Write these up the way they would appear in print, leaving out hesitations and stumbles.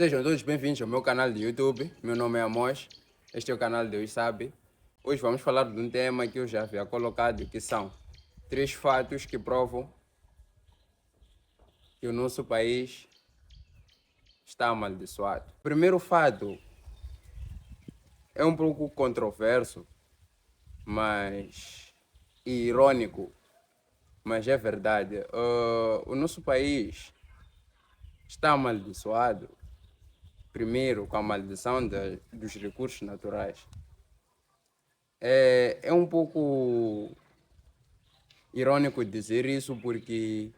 Sejam todos bem-vindos ao meu canal de YouTube. Meu nome é Amos. Este é o canal de Hoje Sabe. Hoje vamos falar de um tema que eu já havia colocado, que são 3 fatos que provam que o nosso país está amaldiçoado. O primeiro fato é um pouco controverso, mas irônico, mas é verdade. O nosso país está amaldiçoado, primeiro, com a maldição dos recursos naturais. É um pouco irônico dizer isso porque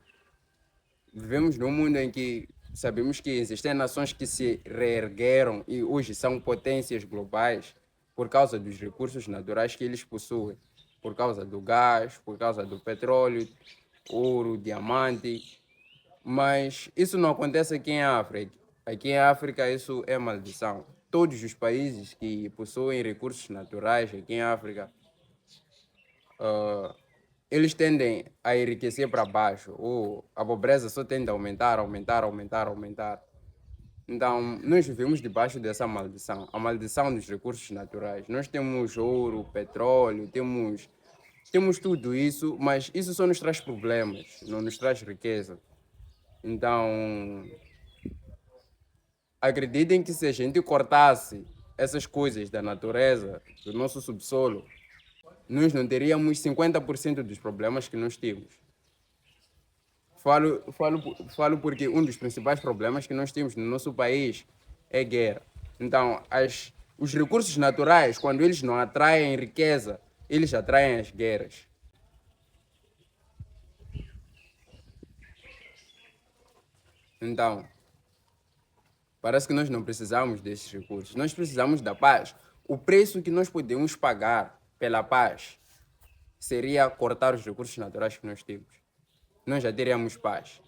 vivemos num mundo em que sabemos que existem nações que se reergueram e hoje são potências globais por causa dos recursos naturais que eles possuem, por causa do gás, por causa do petróleo, ouro, diamante. Mas isso não acontece aqui em África. Aqui em África isso é maldição. Todos os países que possuem recursos naturais aqui em África, eles tendem a enriquecer para baixo, ou a pobreza só tende a aumentar, aumentar, aumentar, aumentar. Então, nós vivemos debaixo dessa maldição, a maldição dos recursos naturais. Nós temos ouro, petróleo, temos tudo isso, mas isso só nos traz problemas, não nos traz riqueza. Então, acreditem que se a gente cortasse essas coisas da natureza, do nosso subsolo, nós não teríamos 50% dos problemas que nós temos. Falo porque um dos principais problemas que nós temos no nosso país é guerra. Então, os recursos naturais, quando eles não atraem riqueza, eles atraem as guerras. Então, parece que nós não precisamos desses recursos. Nós precisamos da paz. O preço que nós podemos pagar pela paz seria cortar os recursos naturais que nós temos. Nós já teríamos paz.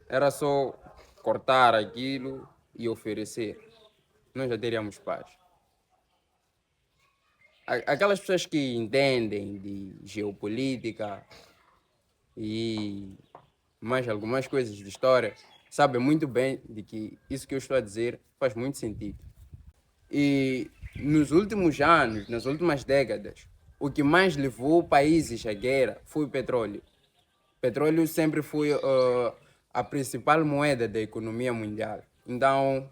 Era só cortar aquilo e oferecer. Nós já teríamos paz. Aquelas pessoas que entendem de geopolítica e mais algumas coisas de história sabem muito bem de que isso que eu estou a dizer faz muito sentido. E nos últimos anos, nas últimas décadas, o que mais levou países à guerra foi o petróleo. O petróleo sempre foi a principal moeda da economia mundial. Então,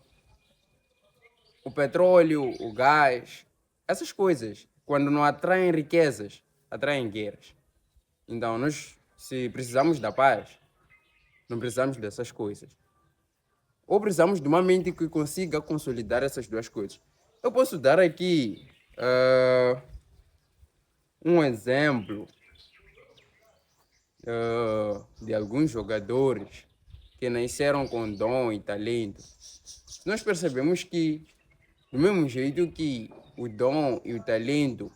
o petróleo, o gás, essas coisas, quando não atraem riquezas, atraem guerras. Então, nós, se precisamos da paz, não precisamos dessas coisas. Ou precisamos de uma mente que consiga consolidar essas duas coisas. Eu posso dar aqui um exemplo de alguns jogadores que nasceram com dom e talento. Nós percebemos que, do mesmo jeito que o dom e o talento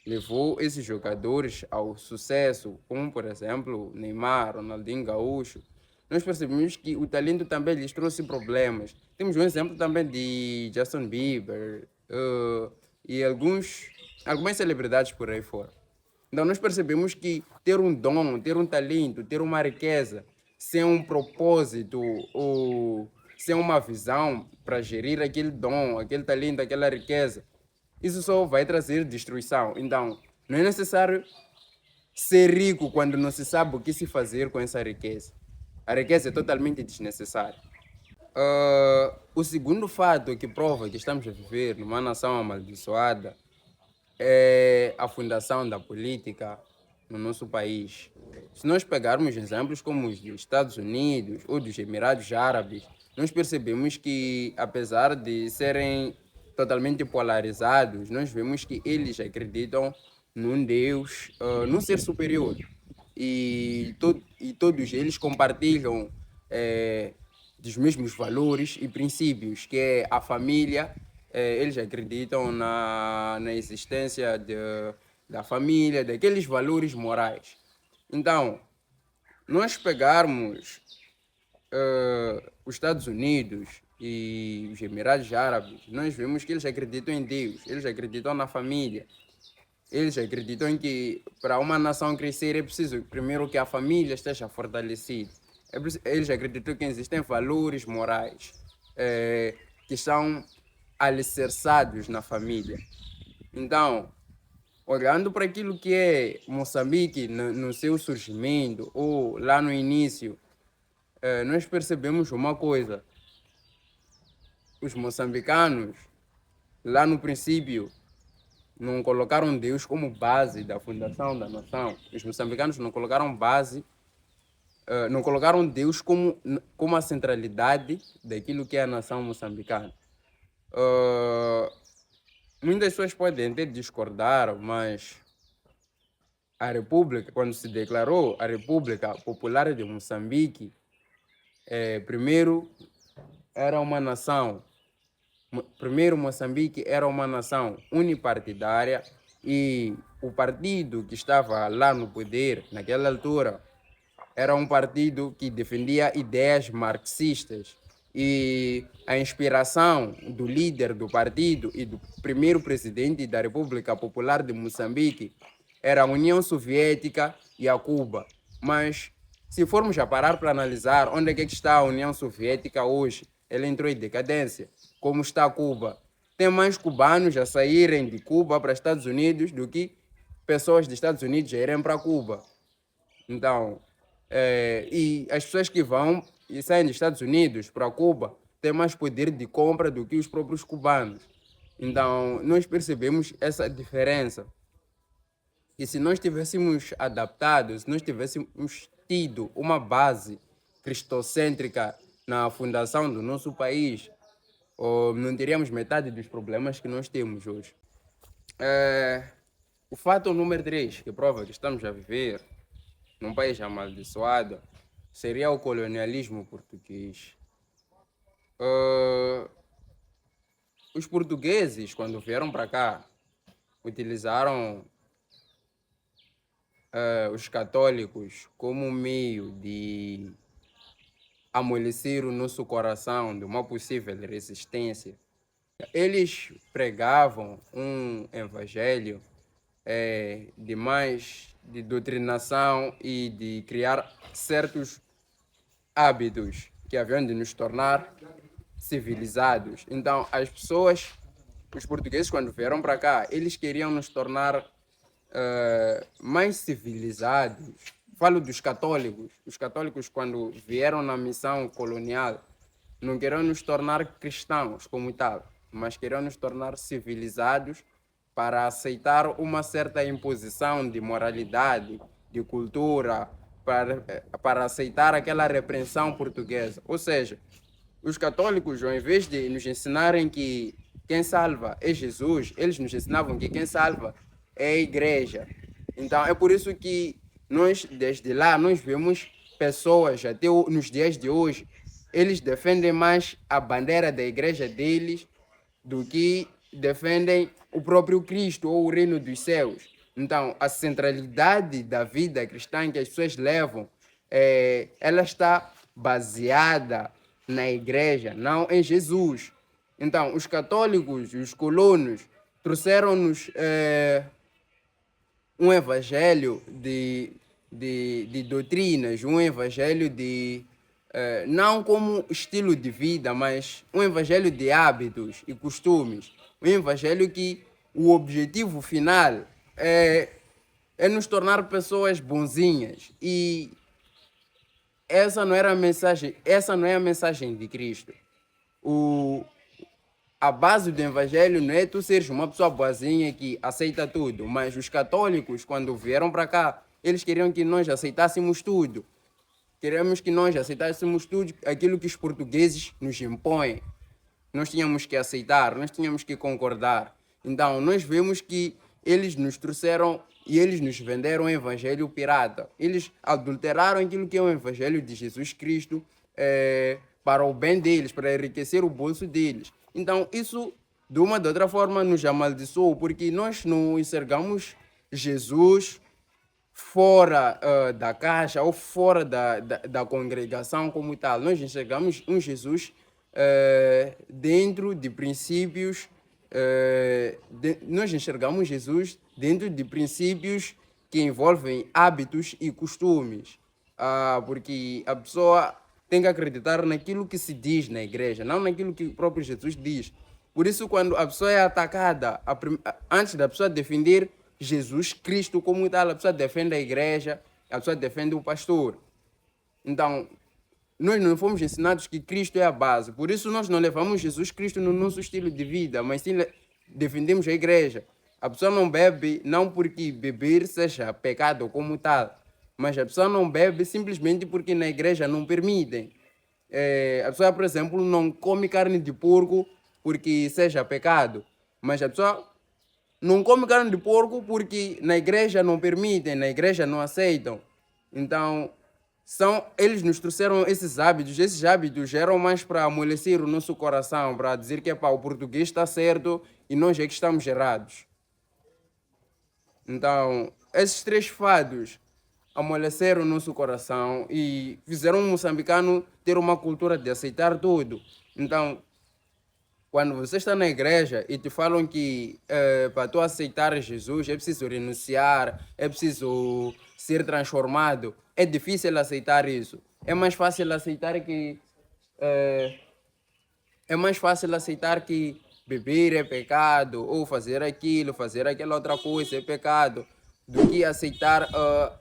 levou esses jogadores ao sucesso, como por exemplo Neymar, Ronaldinho Gaúcho, nós percebemos que o talento também lhes trouxe problemas. Temos um exemplo também de Justin Bieber e algumas celebridades por aí fora. Então nós percebemos que ter um dom, ter um talento, ter uma riqueza, sem um propósito ou sem uma visão para gerir aquele dom, aquele talento, aquela riqueza, isso só vai trazer destruição. Então, não é necessário ser rico quando não se sabe o que se fazer com essa riqueza. A riqueza é totalmente desnecessária. O segundo fato que prova que estamos a viver numa nação amaldiçoada é a fundação da política no nosso país. Se nós pegarmos exemplos como os dos Estados Unidos ou dos Emirados Árabes, nós percebemos que, apesar de serem totalmente polarizados, nós vemos que eles acreditam num Deus, num ser superior. E todos eles compartilham dos mesmos valores e princípios, que é a família. Eles acreditam na existência da família, daqueles valores morais. Então, nós pegarmos os Estados Unidos e os Emirados Árabes, nós vemos que eles acreditam em Deus, eles acreditam na família. Eles acreditam que para uma nação crescer é preciso primeiro que a família esteja fortalecida. Eles acreditam que existem valores morais que são alicerçados na família. Então, olhando para aquilo que é Moçambique no seu surgimento, ou lá no início, nós percebemos uma coisa. Os moçambicanos, lá no princípio, não colocaram Deus como base da fundação da nação. Os moçambicanos não colocaram base, não colocaram Deus como a centralidade daquilo que é a nação moçambicana. Muitas pessoas podem até discordar, mas a República, quando se declarou a República Popular de Moçambique, primeiro era uma nação. Primeiro, Moçambique era uma nação unipartidária e o partido que estava lá no poder naquela altura era um partido que defendia ideias marxistas, e a inspiração do líder do partido e do primeiro presidente da República Popular de Moçambique era a União Soviética e a Cuba. Mas se formos a parar para analisar onde é que está a União Soviética hoje, ela entrou em decadência. Como está Cuba? Tem mais cubanos a saírem de Cuba para Estados Unidos do que pessoas dos Estados Unidos a irem para Cuba. Então, e as pessoas que vão e saem dos Estados Unidos para Cuba têm mais poder de compra do que os próprios cubanos. Então, nós percebemos essa diferença. E se nós tivéssemos adaptado, se nós tivéssemos tido uma base cristocêntrica na fundação do nosso país, não teríamos metade dos problemas que nós temos hoje. O fato número 3, que prova que estamos a viver num país amaldiçoado, seria o colonialismo português. Os portugueses, quando vieram para cá, utilizaram os católicos como meio de amolecer o nosso coração de uma possível resistência. Eles pregavam um evangelho de doutrinação e de criar certos hábitos que haviam de nos tornar civilizados. Então, as pessoas, os portugueses, quando vieram para cá, eles queriam nos tornar mais civilizados. Falo dos católicos. Os católicos, quando vieram na missão colonial, não queriam nos tornar cristãos como tal, mas queriam nos tornar civilizados para aceitar uma certa imposição de moralidade, de cultura, para aceitar aquela repreensão portuguesa. Ou seja, os católicos, ao invés de nos ensinarem que quem salva é Jesus, eles nos ensinavam que quem salva é a igreja. Então, é por isso que nós, desde lá, nós vemos pessoas, até nos dias de hoje, eles defendem mais a bandeira da igreja deles do que defendem o próprio Cristo ou o reino dos céus. Então, a centralidade da vida cristã que as pessoas levam, ela está baseada na igreja, não em Jesus. Então, os católicos, os colonos, trouxeram-nos um evangelho de doutrinas, um evangelho de não como estilo de vida, mas um evangelho de hábitos e costumes. Um evangelho que o objetivo final é nos tornar pessoas bonzinhas. E essa não era a mensagem, essa não é a mensagem de Cristo. A base do evangelho não é tu seres uma pessoa boazinha que aceita tudo, mas os católicos, quando vieram para cá, eles queriam que nós aceitássemos tudo. Queremos que nós aceitássemos tudo aquilo que os portugueses nos impõem. Nós tínhamos que aceitar, nós tínhamos que concordar. Então, nós vemos que eles nos trouxeram e eles nos venderam um evangelho pirata. Eles adulteraram aquilo que é o evangelho de Jesus Cristo para o bem deles, para enriquecer o bolso deles. Então, isso, de uma ou de outra forma, nos amaldiçoou, porque nós não enxergamos Jesus fora da caixa ou fora da congregação como tal. Nós enxergamos um Jesus dentro de princípios, nós enxergamos Jesus dentro de princípios que envolvem hábitos e costumes. porque a pessoa tem que acreditar naquilo que se diz na igreja, não naquilo que o próprio Jesus diz. Por isso, quando a pessoa é atacada, antes da pessoa defender Jesus Cristo como tal, a pessoa defende a igreja, a pessoa defende o pastor. Então, nós não fomos ensinados que Cristo é a base. Por isso, nós não levamos Jesus Cristo no nosso estilo de vida, mas sim defendemos a igreja. A pessoa não bebe não porque beber seja pecado como tal, mas a pessoa não bebe simplesmente porque na igreja não permitem. A pessoa, por exemplo, não come carne de porco porque seja pecado, mas a pessoa não come carne de porco porque na igreja não permitem, na igreja não aceitam. Então, eles nos trouxeram esses hábitos eram mais para amolecer o nosso coração, para dizer que o português está certo e nós é que estamos errados. Então, esses três fados amoleceram o nosso coração e fizeram o moçambicano ter uma cultura de aceitar tudo. Então, quando você está na igreja e te falam que para tu aceitar Jesus é preciso renunciar, é preciso ser transformado, é difícil aceitar isso. É mais fácil aceitar que eh, é mais fácil aceitar que beber é pecado, ou fazer aquilo, fazer aquela outra coisa é pecado, do que aceitar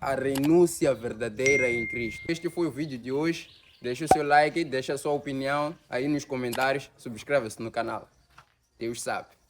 a renúncia verdadeira em Cristo. Este foi o vídeo de hoje. Deixa o seu like, deixa a sua opinião aí nos comentários, subscreva-se no canal. Deus sabe.